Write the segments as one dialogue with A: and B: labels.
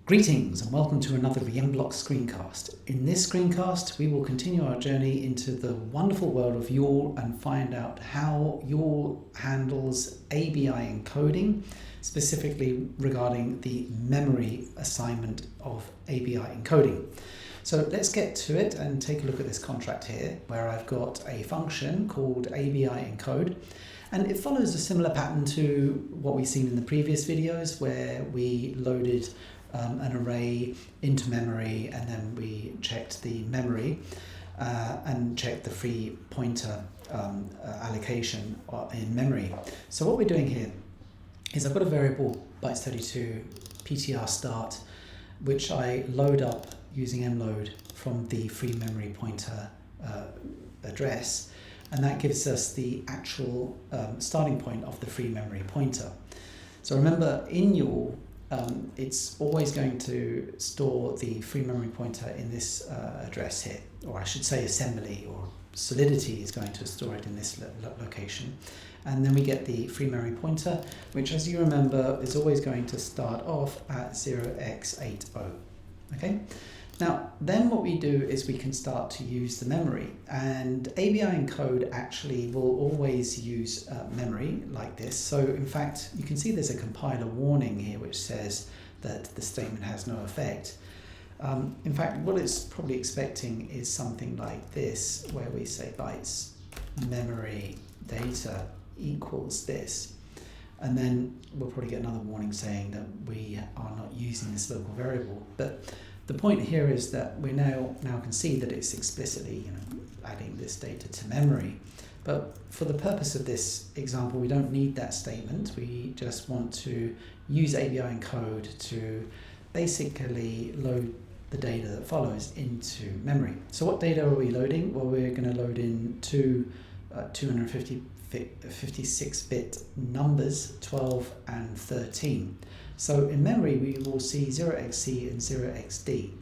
A: Greetings and welcome to another VMBlock screencast. In this screencast, we will continue our journey into the wonderful world of YAWL and find out how YAWL handles ABI encoding, specifically regarding the memory assignment of ABI encoding. So let's get to it and take a look at this contract here, where I've got a function called ABI Encode. And it follows a similar pattern to what we've seen in the previous videos, where we loaded an array into memory and then we checked the memory and checked the free pointer allocation in memory. So what we're doing here is I've got a variable bytes32 ptr start, which I load up using mload from the free memory pointer address, and that gives us the actual starting point of the free memory pointer. So remember, in YAWL, it's always going to store the free memory pointer in this address here, or I should say assembly, or Solidity is going to store it in this location. And then we get the free memory pointer, which, as you remember, is always going to start off at 0x80. Okay? Now, then what we do is we can start to use the memory, and ABI encode actually will always use memory like this. So in fact, you can see there's a compiler warning here which says that the statement has no effect. In fact, what it's probably expecting is something like this, where we say bytes memory data equals this. And then we'll probably get another warning saying that we are not using this local variable. But the point here is that we now can see that it's explicitly adding this data to memory. But for the purpose of this example, we don't need that statement. We just want to use ABI encode to basically load the data that follows into memory. So what data are we loading? Well, we're going to load in two 256-bit numbers, 12 and 13. So in memory, we will see 0xc and 0xd.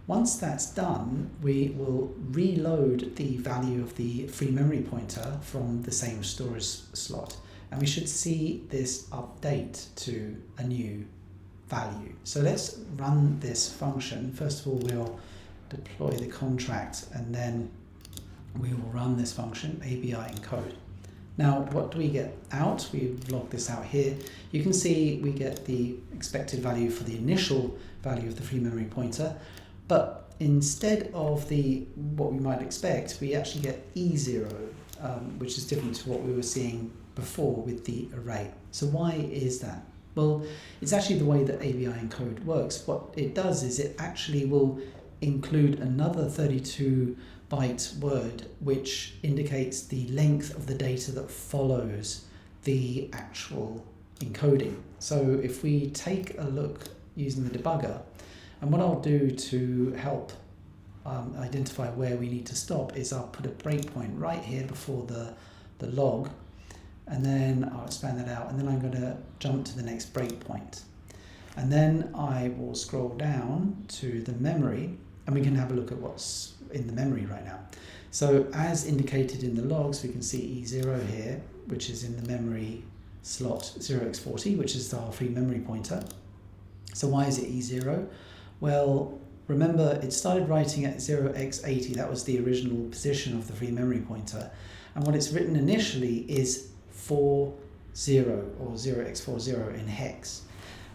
A: Once that's done, we will reload the value of the free memory pointer from the same storage slot. And we should see this update to a new value. So let's run this function. First of all, we'll deploy the contract, and then we will run this function, ABI encode. Now, what do we get out? We've logged this out here. You can see we get the expected value for the initial value of the free memory pointer, but instead of what we might expect, we actually get E0, which is different to what we were seeing before with the array. So why is that? Well, it's actually the way that ABI encode works. What it does is it actually will include another 32-byte word which indicates the length of the data that follows the actual encoding. So if we take a look using the debugger, and what I'll do to help identify where we need to stop is I'll put a breakpoint right here before the log, and then I'll expand that out, and then I'm going to jump to the next breakpoint. And then I will scroll down to the memory, and we can have a look at what's in the memory right now. So as indicated in the logs, we can see E0 here, which is in the memory slot 0x40, which is our free memory pointer. So why is it E0? Well, remember, it started writing at 0x80. That was the original position of the free memory pointer. And what it's written initially is 40, or 0x40 in hex.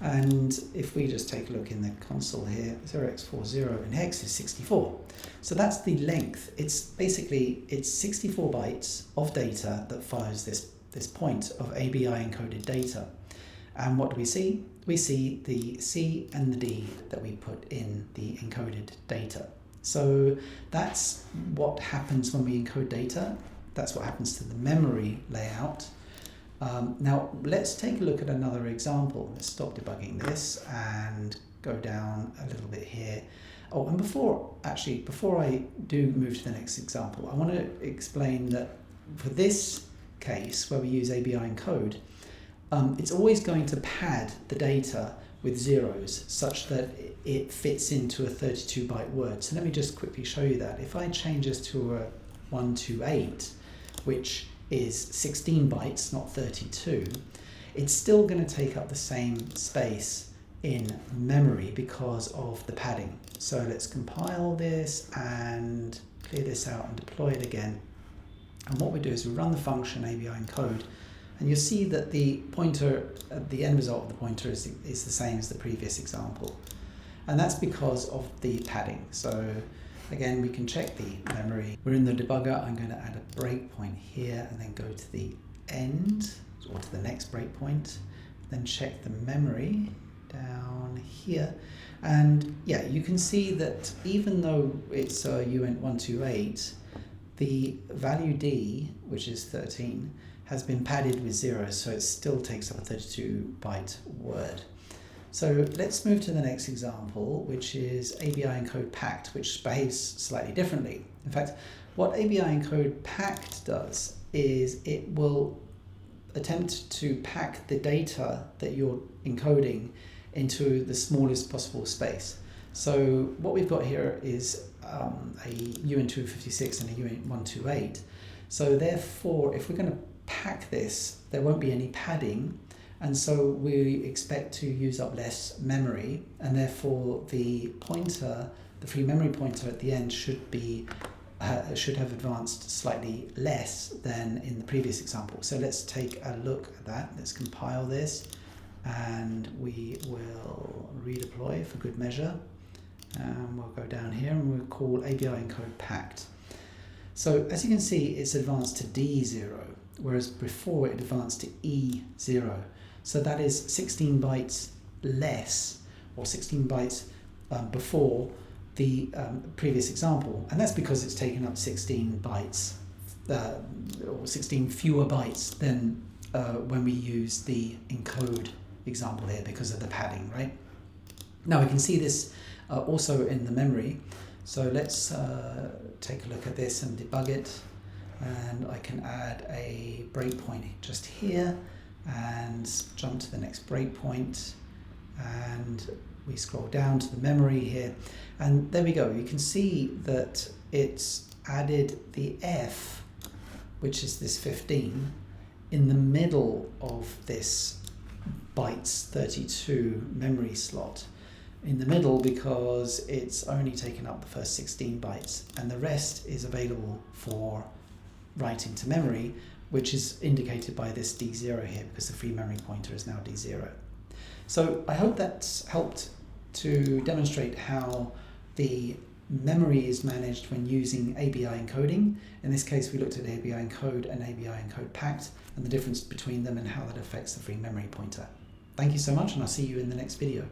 A: And if we just take a look in the console here, 0x40 in hex is 64. So that's the length. It's basically, it's 64 bytes of data that follows this point of ABI encoded data. And what do we see? We see the C and the D that we put in the encoded data. So that's what happens when we encode data. That's what happens to the memory layout. Now let's take a look at another example. Let's stop debugging this and go down a little bit here. Oh, and before I do move to the next example, I want to explain that for this case where we use ABI encode, it's always going to pad the data with zeros such that it fits into a 32-byte word. So let me just quickly show you that. If I change this to a 128, which is 16 bytes, not 32, it's still going to take up the same space in memory because of the padding. So let's compile this and clear this out and deploy it again. And what we do is we run the function ABI encode, and you'll see that the pointer, the end result of the pointer is the same as the previous example. And that's because of the padding. So again, we can check the memory. We're in the debugger. I'm going to add a breakpoint here and then go to the end or to the next breakpoint. Then check the memory down here. And yeah, you can see that even though it's uint128, the value D, which is 13, has been padded with 0, so it still takes up a 32-byte word. So let's move to the next example, which is ABI EncodePacked, which behaves slightly differently. In fact, what ABI EncodePacked does is it will attempt to pack the data that you're encoding into the smallest possible space. So what we've got here is a uint256 and a uint128. So therefore, if we're going to pack this, there won't be any padding, and so we expect to use up less memory, and therefore the pointer, the free memory pointer at the end should have advanced slightly less than in the previous example. So let's take a look at that. Let's compile this, and we will redeploy for good measure. We'll go down here and we'll call ABI EncodePacked. So as you can see, it's advanced to D0, whereas before it advanced to E0. So that is 16 bytes less, or 16 bytes before the previous example. And that's because it's taken up 16 bytes, or 16 fewer bytes than when we use the encode example here because of the padding, right? Now we can see this also in the memory. So let's take a look at this and debug it. And I can add a breakpoint just here and jump to the next breakpoint. And we scroll down to the memory here. And there we go. You can see that it's added the F, which is this 15, in the middle of this bytes 32 memory slot. In the middle because it's only taken up the first 16 bytes, and the rest is available for writing to memory, which is indicated by this D0 here because the free memory pointer is now D0. So I hope that's helped to demonstrate how the memory is managed when using ABI encoding. In this case, we looked at ABI encode and ABI EncodePacked and the difference between them and how that affects the free memory pointer. Thank you so much, and I'll see you in the next video.